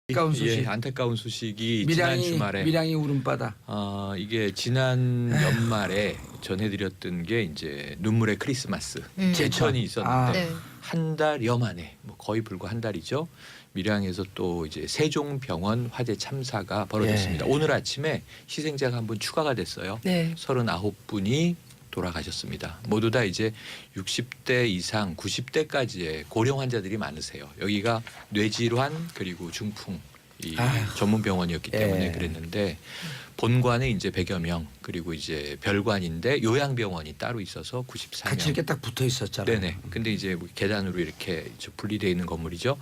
안타까운 소식. 예, 안타까운 소식이 지난 주말에 밀양이 울음바다. 이게 지난 연말에 전해드렸던 게 이제 눈물의 크리스마스 제천이 있었는데 네. 한 달여 만에 뭐 거의 불과 한 달이죠. 밀양에서 또 이제 세종병원 화재 참사가 벌어졌습니다. 예. 오늘 아침에 희생자가 한 분 추가가 됐어요. 네. 39분이 돌아가셨습니다. 모두 다 이제 60대 이상 90대까지의 고령 환자들이 많으세요. 여기가 뇌질환 그리고 중풍 이 전문 병원이었기 때문에 예. 그랬는데 본관에 이제 100여 명 그리고 이제 별관인데 요양병원이 따로 있어서 94명. 같이 이렇게 딱 붙어 있었잖아요. 네네. 근데 이제 뭐 계단으로 이렇게 분리되어 있는 건물이죠.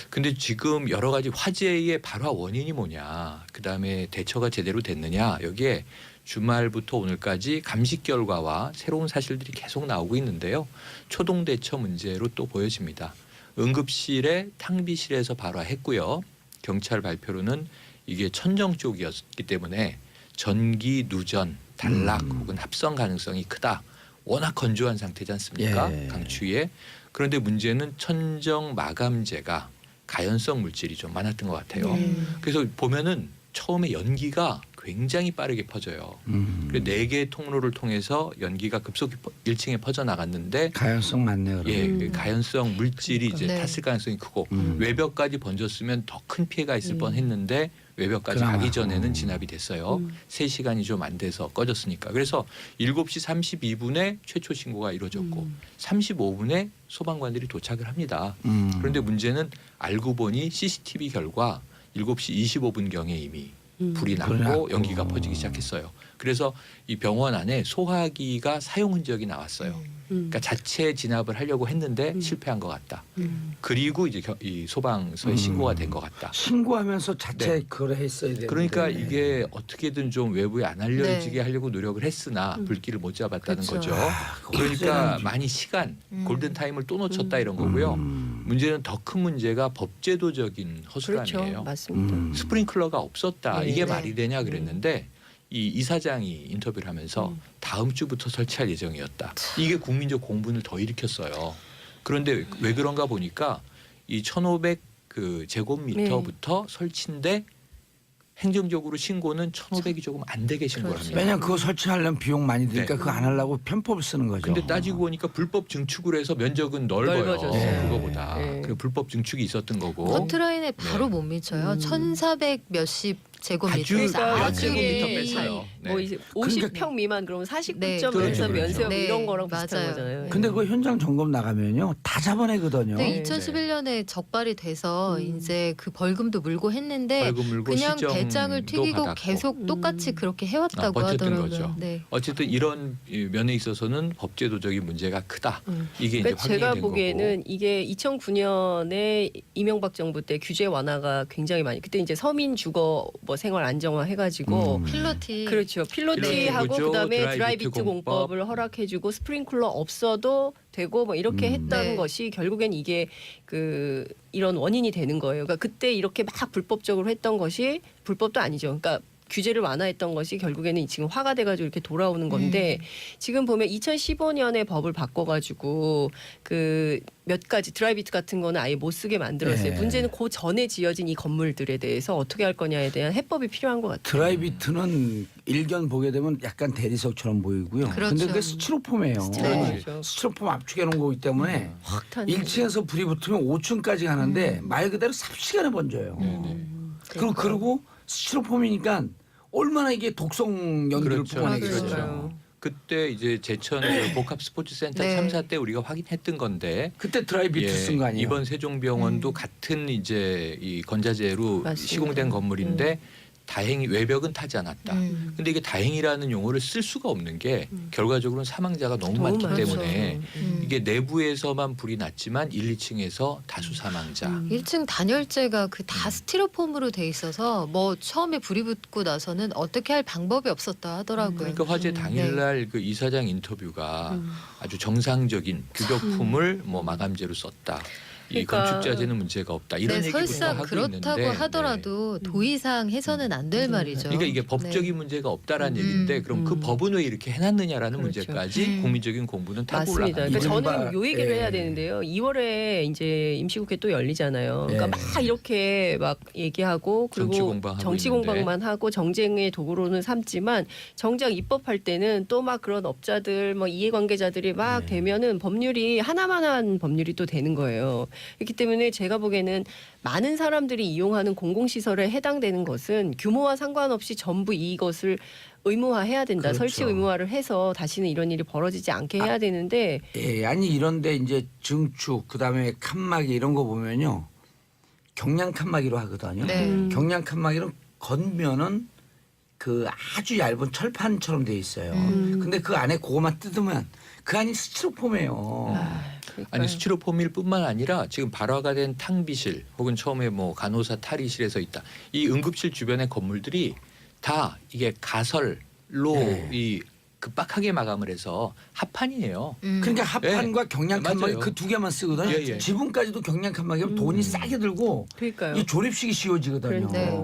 근데 지금 여러 가지 화재의 발화 원인이 뭐냐, 그 다음에 대처가 제대로 됐느냐, 여기에 주말부터 오늘까지 감식 결과와 새로운 사실들이 계속 나오고 있는데요. 초동 대처 문제로 또 보여집니다. 응급실에 탕비실에서 발화했고요. 경찰 발표로는 이게 천정 쪽이었기 때문에 전기 누전, 단락 혹은 합성 가능성이 크다. 워낙 건조한 상태지 않습니까? 예. 강추위에. 그런데 문제는 천정 마감재가 가연성 물질이 좀 많았던 것 같아요. 그래서 보면은 처음에 연기가 굉장히 빠르게 퍼져요. 그래서 4개의 통로를 통해서 연기가 급속히 1층에 퍼져나갔는데 가연성 많네요. 예, 그 가연성 물질이 이제 네. 탔을 가능성이 크고 외벽까지 번졌으면 더 큰 피해가 있을 뻔했는데 외벽까지 그나마. 가기 전에는 진압이 됐어요. 3시간이 좀 안 돼서 꺼졌으니까. 그래서 7시 32분에 최초 신고가 이루어졌고 35분에 소방관들이 도착을 합니다. 그런데 문제는 알고 보니 CCTV 결과 7시 25분경에 이미 불이 불이 났고 났고. 연기가 퍼지기 시작했어요. 그래서 이 병원 안에 소화기가 사용 흔적이 나왔어요. 그러니까 자체 진압을 하려고 했는데 실패한 것 같다. 그리고 이제 이 소방서에 신고가 된 것 같다. 신고하면서 자체 네. 그걸 했어야 되는데. 그러니까 이게 어떻게든 좀 외부에 안 알려지게 네. 하려고 노력을 했으나 불길을 못 잡았다는 그렇죠. 거죠. 그러니까 그거는 좀- 많이 시간, 골든 타임을 또 놓쳤다 이런 거고요. 문제는 더 큰 문제가 법제도적인 허술함이에요. 그렇죠. 맞습니다. 스프링클러가 없었다. 네. 이게 네. 말이 되냐 그랬는데 이 이사장이 인터뷰를 하면서 다음 주부터 설치할 예정이었다. 이게 국민적 공분을 더 일으켰어요. 그런데 왜 그런가 보니까 이 1,500 그 제곱미터부터 설치인데 행정적으로 신고는 1,500이 조금 안 되게 신고를 그렇죠. 합니다. 왜냐면 그거 설치하려면 비용 많이 드니까 네. 그거 안 하려고 편법을 쓰는 거죠. 근데 따지고 보니까 불법 증축을 해서 면적은 넓어요. 넓어졌어요. 그거보다. 네. 그리고 불법 증축이 있었던 거고. 커트라인에 바로 네. 못 미쳐요. 1,400 몇십 제곱미터. 아주 아주 제곱미터 이- 뺐어요. 네. 뭐 이제 50평 미만 그러면 49.1점 네. 그렇죠, 면적 그렇죠. 이런 거랑 네, 비슷한 맞아요. 거잖아요. 근데 그 현장 점검 나가면요 다 잡아내거든요. 네, 네. 2011년에 적발이 돼서 이제 그 벌금도 물고 했는데 벌금 물고 그냥 시정도 대장을 튀기고 받았고. 계속 똑같이 그렇게 해왔다고 버텼던 하더라고요. 거죠. 네. 어쨌든 이런 면에 있어서는 법제도적인 문제가 크다. 이게 이제 그러니까 확인이 제가 된 보기에는 거고. 이게 2009년에 이명박 정부 때 규제 완화가 굉장히 많이 그때 이제 서민 주거 뭐 생활 안정화 해가지고 필로티. 그렇죠. 필로티 필로티 하고 구조, 그다음에 드라이비트 드라이비트 공법을 허락해주고 스프링클러 없어도 되고 뭐 이렇게 했던 네. 것이 결국엔 이게 그 이런 원인이 되는 거예요. 그러니까 그때 이렇게 막 불법적으로 했던 것이 불법도 아니죠. 그러니까 규제를 완화했던 것이 결국에는 지금 화가 돼가지고 이렇게 돌아오는 건데 지금 보면 2015년에 법을 바꿔가지고 그 몇 가지 드라이비트 같은 거는 아예 못 쓰게 만들었어요. 네. 문제는 그 전에 지어진 이 건물들에 대해서 어떻게 할 거냐에 대한 해법이 필요한 것 같아요. 드라이비트는 일견 보게 되면 약간 대리석처럼 보이고요. 그렇죠. 근데 그게 스티로폼이에요. 스티로폼이죠. 스티로폼 압축해 놓은 거기 때문에 확 타는 1층에서 불이 붙으면 5층까지 가는데 말 그대로 삽시간에 번져요. 그리고 스티로폼이니까 얼마나 이게 독성 연기를 그렇죠. 뿜어내겠어요. 그렇죠. 그때 이제 제천 그 복합 스포츠센터 네. 참사 때 우리가 확인했던 건데 그때 드라이비트 쓴 거 아니에요? 이번 세종병원도 같은 이제 이 건자재로 맞습니다. 시공된 건물인데 다행히 외벽은 타지 않았다. 근데 이게 다행이라는 용어를 쓸 수가 없는 게 결과적으로는 사망자가 너무 너무 많기 많죠. 때문에 이게 내부에서만 불이 났지만 1, 2층에서 다수 사망자. 1층 단열재가 그 다 스티로폼으로 돼 있어서 뭐 처음에 불이 붙고 나서는 어떻게 할 방법이 없었다 하더라고요. 그러니까 화재 당일날 그 이사장 인터뷰가 아주 정상적인 규격품을 뭐 마감재로 썼다. 이 그러니까 건축자재는 문제가 없다 이런 네, 얘기부터 설사 하고 그렇다고 있는데 하더라도 도의상 해서는 안 될 말이죠. 그러니까 이게 법적인 문제가 없다라는 얘기인데 그럼 그 음. 법은 왜 이렇게 해놨느냐라는 그렇죠. 문제까지 국민적인 공부는 타고 맞습니다. 올라갑니다. 그러니까 이른바- 저는 요 얘기를 예. 해야 되는데요. 2월에 이제 임시국회 또 열리잖아요. 그러니까 예. 막 이렇게 막 얘기하고 그리고 정치 공방하고 정치 있는데. 공방만 하고 정쟁의 도구로는 삼지만 정작 입법할 때는 또 막 그런 업자들 뭐 이해관계자들이 막 네. 되면은 법률이 하나만한 법률이 또 되는 거예요. 그렇기 때문에 제가 보기에는 많은 사람들이 이용하는 공공시설에 해당되는 것은 규모와 상관없이 전부 이것을 의무화해야 된다. 그렇죠. 설치 의무화를 해서 다시는 이런 일이 벌어지지 않게 해야 되는데 예, 아니 이런데 이제 증축 그다음에 칸막이 이런 거 보면요. 경량 칸막이로 하거든요. 네. 경량 칸막이는 건면은 그 아주 얇은 철판처럼 돼 있어요. 근데 그 안에 그거만 뜯으면 그 안이 스티로폼이에요. 아니 스티로폼일 뿐만 아니라 지금 발화가 된 탕비실 혹은 처음에 뭐 간호사 탈의실에서 있다. 이 응급실 주변의 건물들이 다 이게 가설로 네. 이 급박하게 마감을 해서 합판이에요. 그러니까 합판과 경량 칸막이 맞아요. 그 두 개만 쓰거든요. 예, 예. 지붕까지도 경량 칸막이면 돈이 싸게 들고 그러니까요. 이 조립식이 씌워지거든요. 네.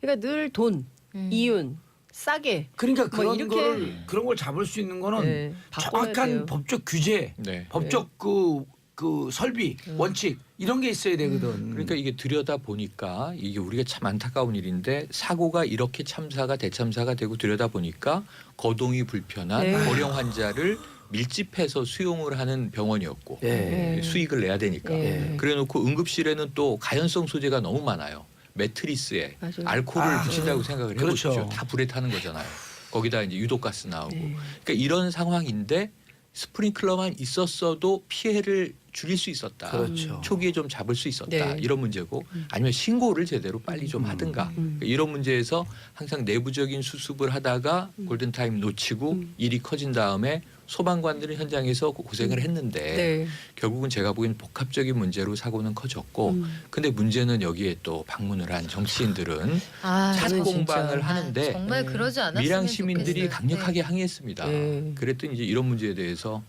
그러니까 늘 돈, 이윤, 싸게 그러니까 뭐 그런 이렇게- 걸 그런 걸 잡을 수 있는 거는 네, 바꿔야 정확한 돼요. 법적 규제, 네. 법적 그 설비, 원칙 이런 게 있어야 되거든. 그러니까 이게 들여다 보니까 이게 우리가 참 안타까운 일인데 사고가 이렇게 참사가 대참사가 되고 들여다 보니까 거동이 불편한 네. 고령 환자를 밀집해서 수용을 하는 병원이었고 예. 네. 수익을 내야 되니까 예. 그래놓고 응급실에는 또 가연성 소재가 너무 많아요. 매트리스에 맞아요. 알코올을 아, 붙인다고 생각을 그렇죠. 해보십시오. 다 불에 타는 거잖아요. 거기다 이제 유독가스 나오고. 네. 그러니까 이런 상황인데 스프링클러만 있었어도 피해를 줄일 수 있었다. 그렇죠. 초기에 좀 잡을 수 있었다. 네. 이런 문제고 아니면 신고를 제대로 빨리 좀 하든가. 그러니까 이런 문제에서 항상 내부적인 수습을 하다가 골든타임 놓치고 일이 커진 다음에 소방관들은 현장에서 고생을 했는데 네. 결국은 제가 보기엔 복합적인 문제로 사고는 커졌고 근데 문제는 여기에 또 방문을 한 정치인들은 아, 샷 저는 공방을 진짜- 하는데 정말 네. 그러지 않았으면 밀양 시민들이 좋겠어요. 강력하게 항의했습니다. 네. 그랬더니 이제 이런 문제에 대해서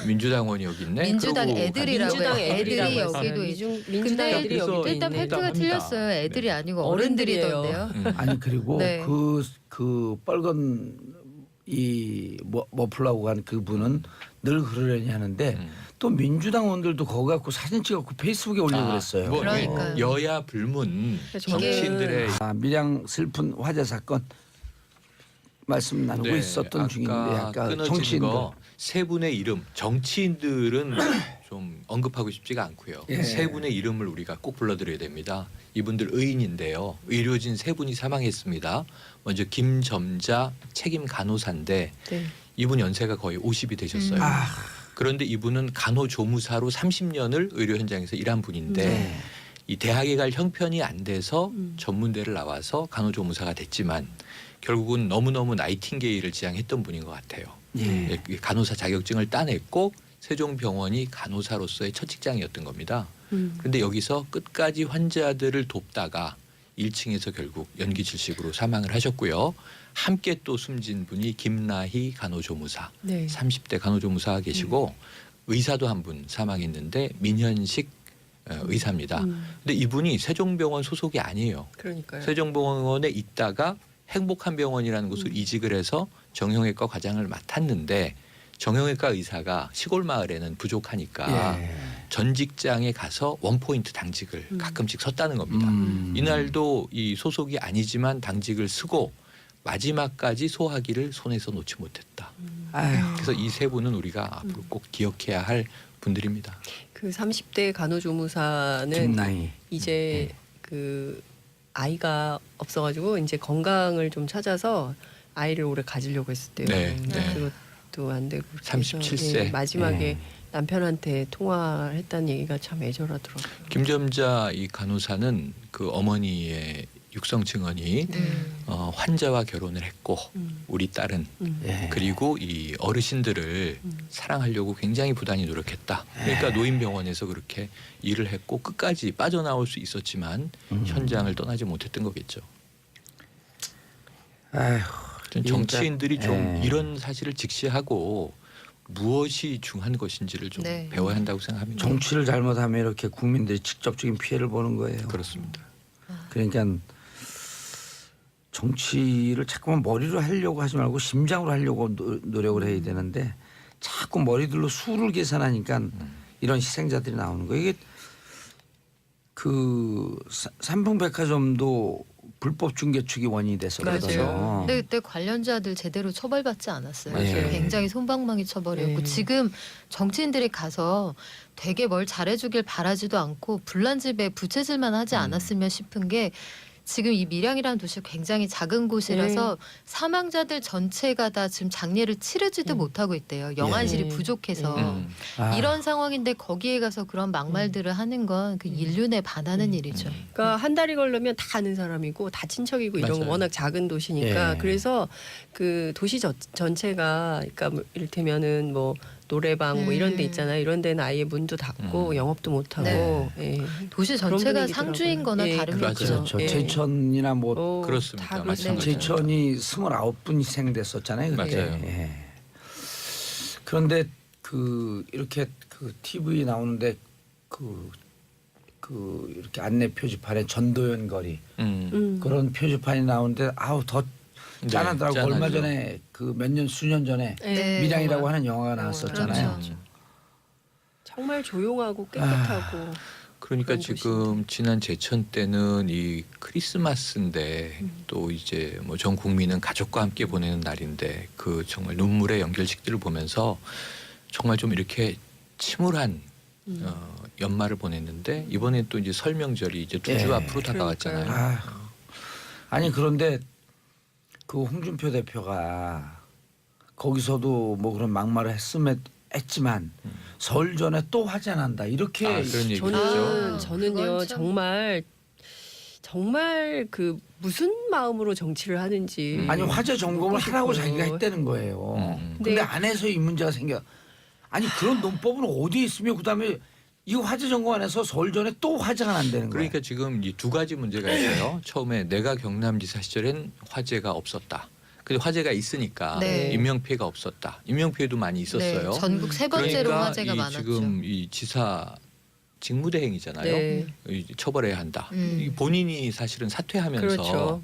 민주당원이 여기 있네. 민주당 그러고 애들이라고 민주당 해요. 애들이라고 애들이 했어요. 여기도 민주당 근데 애들이 그래서 여기도 일단 있네. 팩트가 합니다. 틀렸어요. 애들이 네. 아니고 어른들이에요. 어른들이던데요. 아니 그리고 네. 그 빨간 이 머플라고 한 그분은 늘 그러려니 하는데 또 민주당원들도 거기 갖고 사진 찍어갖고 페이스북에 올리고 그랬어요. 뭐 그러니까요. 여야 불문 이게- 정치인들의 밀양 슬픈 화재 사건 말씀 나누고 네, 있었던 중인데 아까 아까 끊어진 정치인들 거 세 분의 이름 정치인들은 좀 언급하고 싶지가 않고요. 예. 세 분의 이름을 우리가 꼭 불러드려야 됩니다. 이분들 의인인데요. 의료진 세 분이 사망했습니다. 먼저 김점자 책임 간호사인데 네. 이분 연세가 거의 50이 되셨어요. 아, 그런데 이분은 간호조무사로 30년을 의료 현장에서 일한 분인데 네. 이 대학에 갈 형편이 안 돼서 전문대를 나와서 간호조무사가 됐지만 결국은 너무너무 나이팅게일을 지향했던 분인 것 같아요. 예. 간호사 자격증을 따냈고 세종병원이 간호사로서의 첫 직장이었던 겁니다. 그런데 여기서 끝까지 환자들을 돕다가 1층에서 결국 연기 질식으로 사망을 하셨고요. 함께 또 숨진 분이 김나희 간호조무사, 네. 30대 간호조무사가 계시고 의사도 한 분 사망했는데 민현식 의사입니다. 근데 이분이 세종병원 소속이 아니에요. 그러니까요. 세종병원에 있다가 행복한병원이라는 곳을 이직을 해서 정형외과 과장을 맡았는데 정형외과 의사가 시골 마을에는 부족하니까 예. 전 직장에 가서 원포인트 당직을 가끔씩 섰다는 겁니다. 이날도 이 소속이 아니지만 당직을 쓰고 마지막까지 소화기를 손에서 놓지 못했다. 아휴. 그래서 이 세 분은 우리가 앞으로 꼭 기억해야 할 분들입니다. 그 30대 간호조무사는 김나희. 이제 그 아이가 없어가지고 이제 건강을 좀 찾아서 아이를 오래 가지려고 했었대요. 네, 네. 그것도 안 되고 그래서 37세. 예, 마지막에 예. 남편한테 통화를 했다는 얘기가 참 애절하더라고요. 김점자 이 간호사는 그 어머니의 육성 증언이 환자와 결혼을 했고 우리 딸은 예. 그리고 이 어르신들을 사랑하려고 굉장히 부단히 노력했다. 그러니까 노인병원에서 그렇게 일을 했고 끝까지 빠져나올 수 있었지만 현장을 떠나지 못했던 거겠죠. 아휴. 전 진짜, 정치인들이 좀 예. 이런 사실을 직시하고 무엇이 중요한 것인지를 좀 네. 배워야 한다고 생각합니다. 정치를 잘못하면 이렇게 국민들이 직접적인 피해를 보는 거예요. 그렇습니다. 그러니까 정치를 자꾸만 머리로 하려고 하지 말고 심장으로 하려고 노력을 해야 되는데 자꾸 머리들로 수를 계산하니까 이런 희생자들이 나오는 거예요. 이게 그 삼풍백화점도 불법 중개 측이 원인이 됐었거든요. 맞아요. 근데 그때 관련자들 제대로 처벌받지 않았어요. 맞아요. 굉장히 솜방망이 처벌이었고 네. 지금 정치인들이 가서 되게 뭘 잘해주길 바라지도 않고 불난 집에 부채질만 하지 않았으면 싶은 게 지금 이 밀양이라는 도시 굉장히 작은 곳이라서 사망자들 전체가 다 지금 장례를 치르지도 못하고 있대요. 영안실이 예. 부족해서. 아, 이런 상황인데 거기에 가서 그런 막말들을 하는 건 그 인륜에 반하는 일이죠. 그러니까 한 달이 걸리면 다 아는 사람이고 다 친척이고 이런 거 맞아요. 워낙 작은 도시니까 예. 그래서 그 도시 전체가 그러니까 뭐 이를테면은 뭐 노래방 뭐 이런 데 있잖아요. 이런 데는 아예 문도 닫고 영업도 못 하고 예. 도시 그런 전체가 분위기더라고요. 상주인 거나 예, 다름이 맞아요. 없죠. 그렇죠. 예. 제천이나 뭐 그렇습니다. 다 마찬가지로. 제천이 29분 희생됐었잖아요. 그때. 맞아요. 예. 그런데 그 이렇게 그 TV 나오는데 그 이렇게 안내 표지판에 전도연 거리 그런 표지판이 나오는데 아우 더 네, 짠하더라고. 짠하죠. 얼마 전에 그 몇 년 수년 전에 네. 밀양이라고 하는 영화가 나왔었잖아요. 그렇죠. 정말 조용하고 깨끗하고 그러니까 그런 지금 지난 제천 때는 이 크리스마스인데 또 이제 뭐 전 국민은 가족과 함께 보내는 날인데 그 정말 눈물의 연결식들을 보면서 정말 좀 이렇게 침울한 연말을 보냈는데 이번에 또 이제 설 명절이 이제 두 주 예. 앞으로 다가왔잖아요. 그러니까요. 아니 그런데 그 홍준표 대표가 거기서도 뭐 그런 막말을 했지만 설 전에 또 화재난다 이렇게 아, 그런 얘기죠. 저는요 그건 참- 정말 그 무슨 마음으로 정치를 하는지 아니 화재 점검을 묻고 하라고 싶어요. 자기가 했다는 거예요. 근데 네. 안에서 이 문제가 생겨. 아니 그런 논법은 어디에 있으며 그다음에 이거 화재 점검 안 해서 설 전에 또 화재가 난다는 거예요. 그러니까 지금 이 두 가지 문제가 있어요. 처음에 내가 경남지사 시절엔 화재가 없었다. 근데 화재가 있으니까 네. 인명 피해가 없었다. 인명 피해도 많이 있었어요. 네, 전국 세 번째로 그러니까 화재가 이 많았죠. 지금 이 지사 직무대행이잖아요. 네. 이 처벌해야 한다. 음. 이 본인이 사실은 사퇴하면서 그렇죠.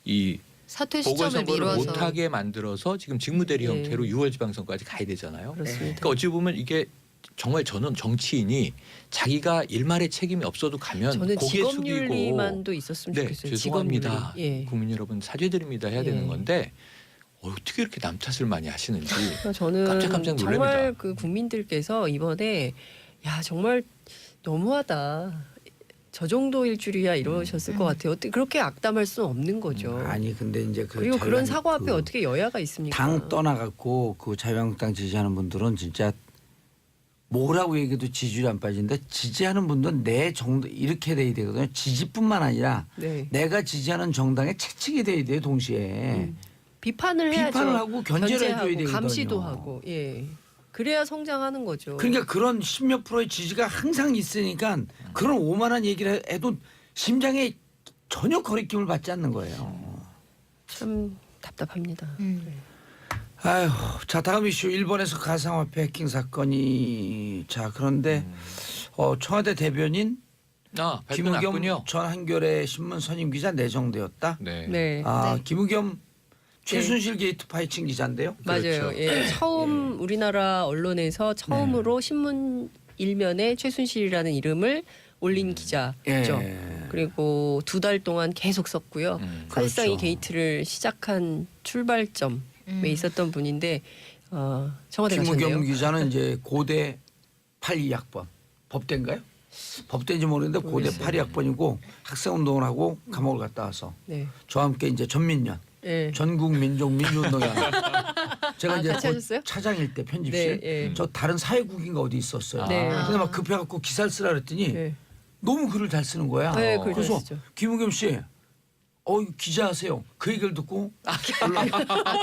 이 사퇴 시점을 보궐선거를 미뤄서 못하게 만들어서 지금 직무대리 네. 형태로 6월 지방선거까지 가야 되잖아요. 그렇습니다. 그러니까 어찌 보면 이게 정말 저는 정치인이 자기가 일말의 책임이 없어도 가면 저는 고개 숙이고 직업윤리만도 있었으면 네, 좋겠어요. 죄송합니다. 직업윤리. 예. 국민 여러분 사죄드립니다 해야 예. 되는 건데 어떻게 이렇게 남 탓을 많이 하시는지 그러니까 저는 깜짝깜짝 놀랍니다. 정말 그 국민들께서 이번에 야 정말 너무하다. 저 정도일 줄이야 이러셨을 것 같아요. 어떻게 그렇게 악담할 수는 없는 거죠. 아니 근데 이제 그 그리고 그런 사고 앞에 그 어떻게 여야가 있습니까? 당 떠나갖고 그 자유한국당 지지하는 분들은 진짜 뭐라고 얘기해도 지지율이 안 빠지는데 지지하는 분들은 내 정도 이렇게 돼야 되거든요. 지지뿐만 아니라 네. 내가 지지하는 정당에 채찍이 돼야 돼요 동시에. 비판을 해야죠. 비판을 하고 견제를 해줘야 견제하고 되거든요. 감시도 하고 예. 그래야 성장하는 거죠. 그러니까 그런 10몇 프로의 지지가 항상 있으니까 그런 오만한 얘기를 해도 심장에 전혀 거리낌을 받지 않는 거예요. 참 답답합니다. 아휴, 자 다음 이슈 일본에서 가상화폐 해킹 사건이 자 그런데 청와대 대변인 발표 났군요. 김우겸 전 한겨레 신문 선임 기자 내정되었다. 네. 네. 아 김우겸 최순실 게이트 파헤친 기자인데요. 맞아요. 그렇죠. 예. 처음 우리나라 언론에서 처음으로 신문 일면에 최순실이라는 이름을 올린 기자죠. 예. 그리고 2달 동안 계속 썼고요. 사실상 그렇죠. 이 게이트를 시작한 출발점에 있었던 분인데 청와대 김우겸 가셨네요. 기자는 이제 고대 82학번 법대인가요? 법대인지 모르겠는데 고대 모르겠어요. 82학번이고 학생운동을 하고 감옥을 갔다 와서 네. 저와 함께 이제 전민련 예. 전국 민족 민주운동에 제가 아, 이제 같이 하셨어요? 차장일 때 편집실 네, 예. 저 다른 사회국인가 어디 있었어요. 네. 근데 막 급해갖고 기사를 쓰라 그랬더니 네. 너무 글을 잘 쓰는 거야. 네, 글 그래서 잘 쓰죠. 김우겸 씨, 기자하세요. 그 얘기를 듣고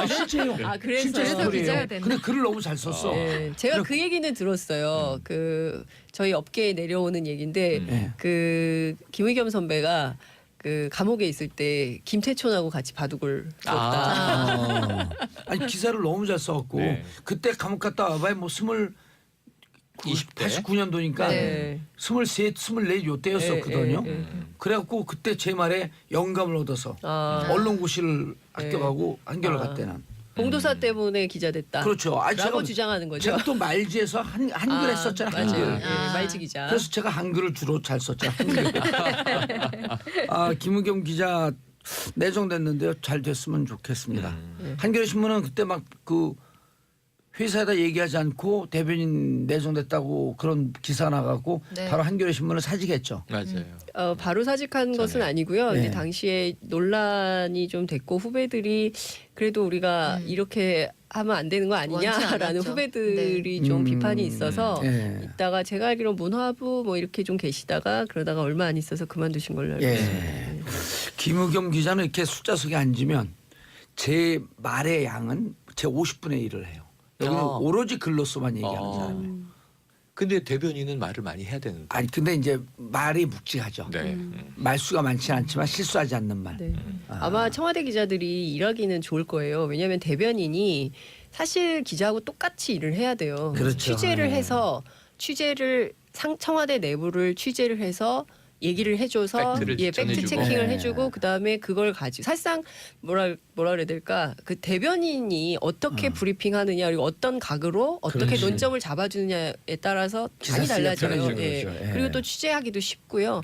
실제요. 아, 그래서 실제 그래서 스토리예요. 기자가 됐네. 근데 글을 너무 잘 썼어. 네, 제가 그 얘기는 들었어요. 그 저희 업계에 내려오는 얘기인데 네. 그 김의겸 선배가 그 감옥에 있을 때 김태촌하고 같이 바둑을 뒀다. 아니 기사를 너무 잘 써갖고 네. 그때 감옥 갔다 와봐야 뭐 89년도니까 네. 23, 24 요때였었거든요. 예. 그래갖고 그때 제 말에 영감을 얻어서 언론고시를 합격하고 한겨레 갔대는. 봉도사 때문에 기자 됐다. 그렇죠. 아, 라고 주장하는 거죠. 제가 또 말지에서 한글 했었잖아요. 맞아요. 한글. 예, 말지 기자. 그래서 제가 한글을 주로 잘 썼죠. 한글. 김은겸 기자 내정됐는데요. 잘 됐으면 좋겠습니다. 한겨레 신문은 그때 막 그 회사에다 얘기하지 않고 대변인 내정됐다고 그런 기사 나가고 네. 바로 한겨레 신문을 사직했죠. 맞아요. 바로 사직한 것은 아니고요. 네. 이제 당시에 논란이 좀 됐고 후배들이 그래도 우리가 이렇게 하면 안 되는 거 원치 아니냐라는 않았죠. 후배들이 좀 비판이 있어서 예. 있다가 제가 알기로 문화부 뭐 이렇게 좀 계시다가 그러다가 얼마 안 있어서 그만두신 걸로 알고 있습니다. 예. 김우겸 기자는 이렇게 숫자석에 앉으면 제 말의 양은 제 50분의 1을 해요. 여기는 오로지 글로서만 얘기하는 사람이에요. 근데 대변인은 말을 많이 해야 되는데. 아니 근데 이제 말이 묵직하죠. 네. 말수가 많지는 않지만 실수하지 않는 말. 네. 아마 청와대 기자들이 일하기는 좋을 거예요. 왜냐하면 대변인이 사실 기자하고 똑같이 일을 해야 돼요. 그렇죠. 취재를 네. 해서 청와대 내부를 취재를 해서 얘기를 해줘서 팩트를 팩트 전해주고. 체킹을 네. 해주고 그 다음에 그걸 가지고 사실상 뭐라 그래야 될까 그 대변인이 어떻게 브리핑하느냐 그리고 어떤 각으로 어떻게 그렇지. 논점을 잡아주느냐에 따라서 기사 많이 쓰기가 달라져요. 편해지는 예. 거죠. 예. 그리고 또 취재하기도 쉽고요.